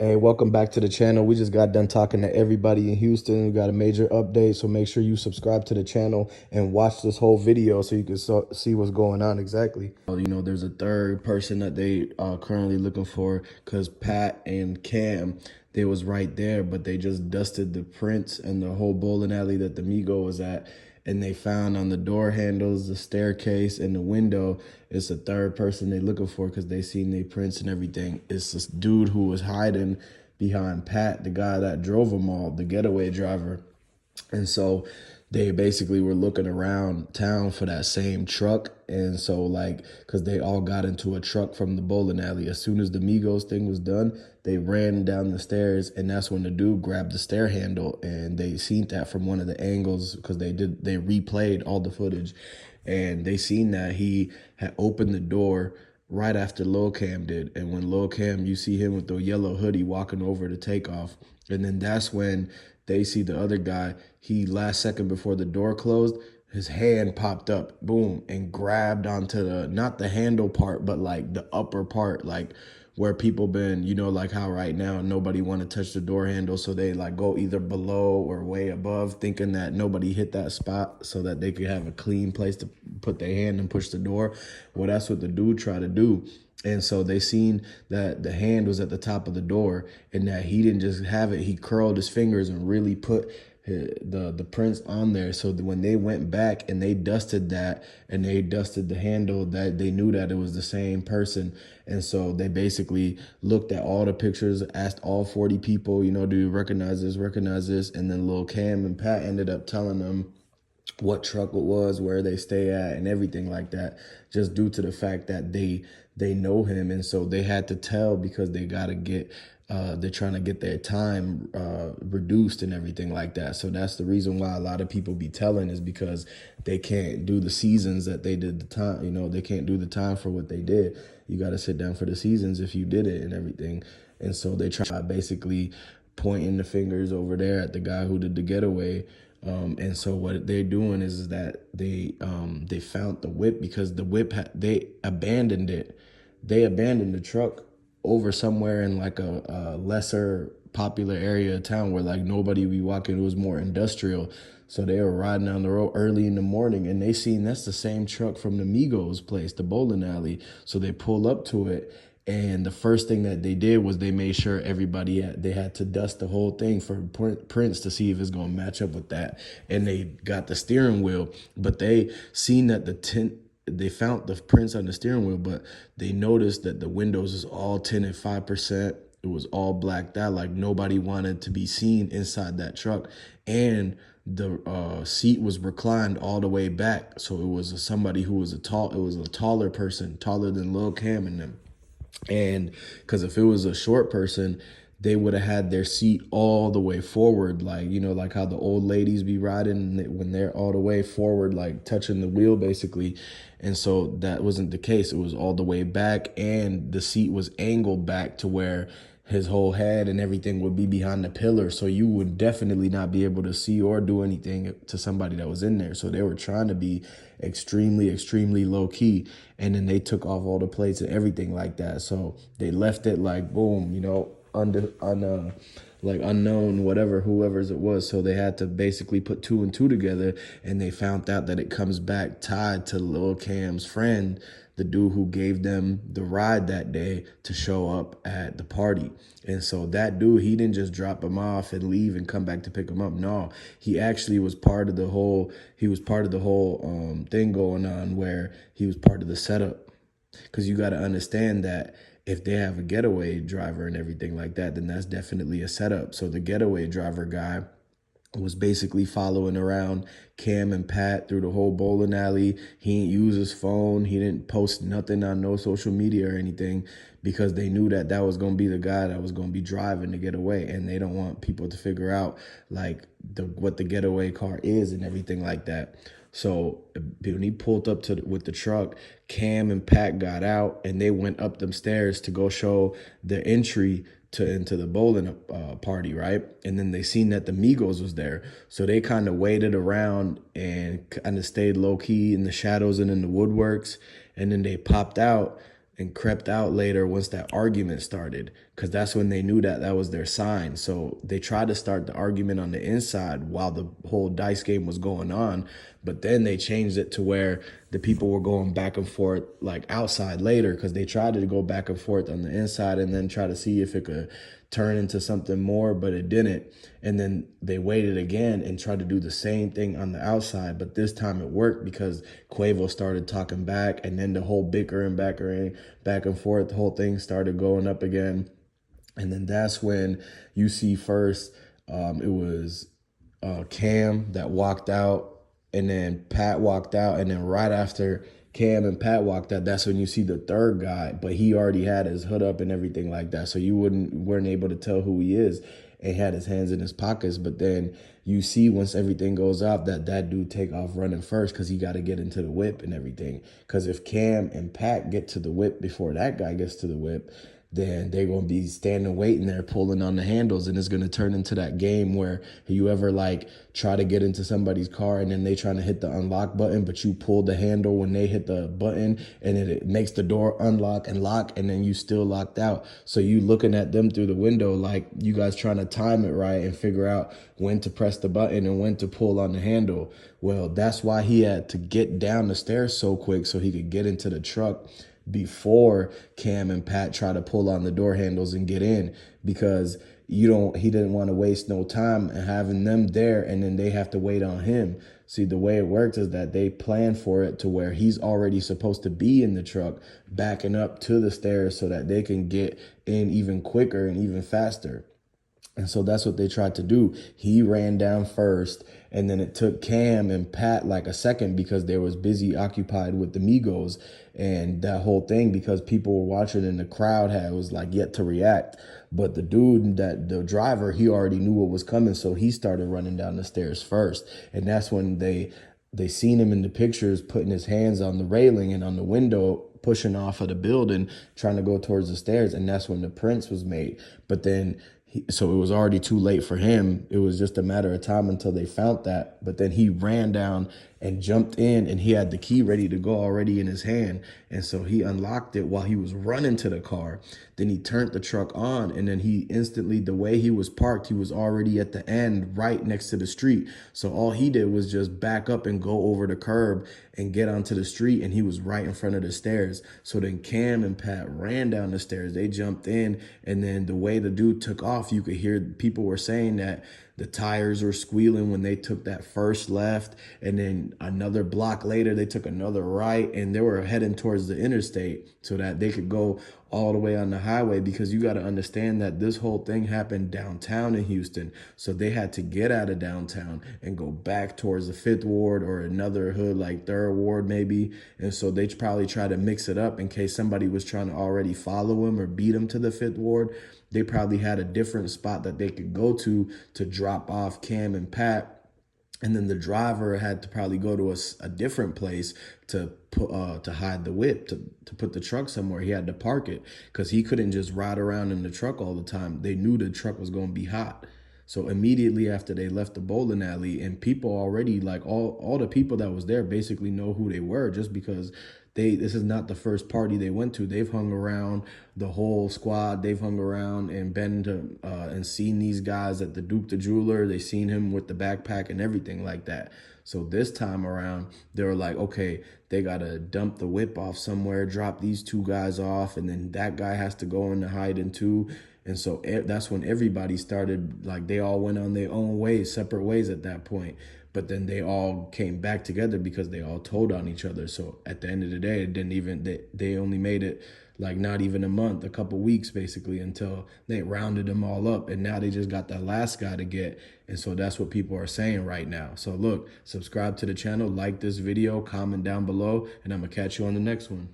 Hey, welcome back to the channel. We just got done talking to everybody in Houston. We got a major update, so make sure you subscribe to the channel and watch this whole video so you can see what's going on exactly. There's a third person that they are currently looking for because Pat and Cam, they was right there, but they just dusted the prints and the whole bowling alley that the Migos was at. And they found on the door handles, the staircase, and the window, it's a third person they looking for because they seen their prints and everything. It's this dude who was hiding behind Pat, the guy that drove them all, the getaway driver. And so they basically were looking around town for that same truck. And so because they all got into a truck from the bowling alley. As soon as the Migos thing was done, they ran down the stairs, and that's when the dude grabbed the stair handle, and they seen that from one of the angles because they replayed all the footage, and they seen that he had opened the door right after Lil Cam did. And when Lil Cam, you see him with the yellow hoodie walking over to Takeoff. And then that's when they see the other guy. He, last second before the door closed, his hand popped up, boom, and grabbed onto not the handle part, but like the upper part, like where people been, like how right now nobody want to touch the door handle. So they like go either below or way above, thinking that nobody hit that spot so that they could have a clean place to put their hand and push the door. Well, that's what the dude tried to do. And so they seen that the hand was at the top of the door and that he didn't just have it. He curled his fingers and really put the prints on there. So that when they went back and they dusted that and they dusted the handle, that they knew that it was the same person. And so they basically looked at all the pictures, asked all 40 people, do you recognize this, recognize this? And then Lil Cam and Pat ended up telling them what truck it was, where they stay at, and everything like that, just due to the fact that they know him. And so they had to tell because they got to get they're trying to get their time reduced and everything like that. So that's the reason why a lot of people be telling, is because they can't do the seasons that they did the time. They can't do the time for what they did. You got to sit down for the seasons if you did it and everything. And so they try basically pointing the fingers over there at the guy who did the getaway. And so what they're doing is that they found the whip, because the whip they abandoned it. They abandoned the truck over somewhere in like a lesser popular area of town where like nobody be walking. It was more industrial. So they were riding down the road early in the morning and they seen that's the same truck from the Migos place, the bowling alley. So they pull up to it. And the first thing that they did was they made sure they had to dust the whole thing for prints to see if it's going to match up with that. And they got the steering wheel, but they seen that they found the prints on the steering wheel, but they noticed that the windows is all tinted 5%. It was all blacked out, like nobody wanted to be seen inside that truck. And the seat was reclined all the way back. So it was somebody who was a taller person, taller than Lil Cam and them. And because if it was a short person, they would have had their seat all the way forward, like how the old ladies be riding when they're all the way forward, like touching the wheel basically. And so that wasn't the case. It was all the way back, and the seat was angled back to where his whole head and everything would be behind the pillar. So you would definitely not be able to see or do anything to somebody that was in there. So they were trying to be extremely, extremely low key. And then they took off all the plates and everything like that. So they left it like, boom, like unknown, whoever's it was. So they had to basically put two and two together, and they found out that it comes back tied to Lil Cam's friend, the dude who gave them the ride that day to show up at the party. And so that dude, he didn't just drop him off and leave and come back to pick him up. No, he actually was part of the whole thing going on, where he was part of the setup. Because you got to understand that if they have a getaway driver and everything like that, then that's definitely a setup. So the getaway driver guy was basically following around Cam and Pat through the whole bowling alley. He didn't use his phone. He didn't post nothing on no social media or anything, because they knew that that was going to be the guy that was going to be driving to get away. And they don't want people to figure out like what the getaway car is and everything like that. So when he pulled up with the truck, Cam and Pat got out and they went up them stairs to go show the entry into the bowling party, right? And then they seen that the Migos was there. So they kind of waited around and kind of stayed low key in the shadows and in the woodworks. And then they popped out and crept out later once that argument started. because that's when they knew that that was their sign. So they tried to start the argument on the inside while the whole dice game was going on. But then they changed it to where the people were going back and forth like outside later, because they tried to go back and forth on the inside and then try to see if it could turn into something more, but it didn't. And then they waited again and tried to do the same thing on the outside, but this time it worked because Quavo started talking back, and then the whole bickering, back and forth, the whole thing started going up again. And then that's when you see first, it was Cam that walked out, and then Pat walked out, and then right after Cam and Pat walked out, that's when you see the third guy, but he already had his hood up and everything like that, so you weren't able to tell who he is, and he had his hands in his pockets. But then you see once everything goes off that dude take off running first, because he got to get into the whip and everything. Because if Cam and Pat get to the whip before that guy gets to the whip, then they're going to be standing waiting there pulling on the handles, and it's going to turn into that game where you ever like try to get into somebody's car and then they trying to hit the unlock button, but you pull the handle when they hit the button, and it makes the door unlock and lock, and then you still locked out. So you looking at them through the window like you guys trying to time it right and figure out when to press the button and when to pull on the handle. Well, that's why he had to get down the stairs so quick so he could get into the truck before Cam and Pat try to pull on the door handles and get in, because he didn't want to waste no time and having them there and then they have to wait on him. See, the way it works is that they plan for it to where he's already supposed to be in the truck backing up to the stairs so that they can get in even quicker and even faster. And so that's what they tried to do. He ran down first, and then it took Cam and Pat like a second because they was busy occupied with the Migos and that whole thing, because people were watching and the crowd was like yet to react. But the driver, he already knew what was coming, so he started running down the stairs first. And that's when they seen him in the pictures putting his hands on the railing and on the window, pushing off of the building, trying to go towards the stairs. And that's when the prints was made. But then so it was already too late for him. It was just a matter of time until they found that. But then he ran down and jumped in, and he had the key ready to go already in his hand. And so he unlocked it while he was running to the car. Then he turned the truck on, and then he instantly, the way he was parked, he was already at the end right next to the street. So all he did was just back up and go over the curb and get onto the street, and he was right in front of the stairs. So then Cam and Pat ran down the stairs. They jumped in, and then the way the dude took off, you could hear people were saying that the tires were squealing when they took that first left, and then another block later they took another right, and they were heading towards the interstate so that they could go all the way on the highway, because you got to understand that this whole thing happened downtown in Houston. So they had to get out of downtown and go back towards the 5th Ward or another hood like 3rd Ward maybe. And so they probably try to mix it up in case somebody was trying to already follow him or beat him to the 5th Ward. They probably had a different spot that they could go to drop off Cam and Pat. And then the driver had to probably go to a different place to hide the whip, to put the truck somewhere. He had to park it because he couldn't just ride around in the truck all the time. They knew the truck was going to be hot. So immediately after they left the bowling alley, and people already, like all the people that was there basically know who they were, just because this is not the first party they went to. They've hung around, the whole squad. They've hung around and been to and seen these guys at the Duke the Jeweler. They seen him with the backpack and everything like that. So this time around, they were like, okay, they got to dump the whip off somewhere, drop these two guys off, and then that guy has to go into hiding too. And so that's when everybody started, like, they all went on their own ways, separate ways at that point. But then they all came back together because they all told on each other. So at the end of the day, it didn't even, they only made it like not even a month, a couple weeks basically, until they rounded them all up. And now they just got that last guy to get. And so that's what people are saying right now. So look, subscribe to the channel, like this video, comment down below, and I'm gonna catch you on the next one.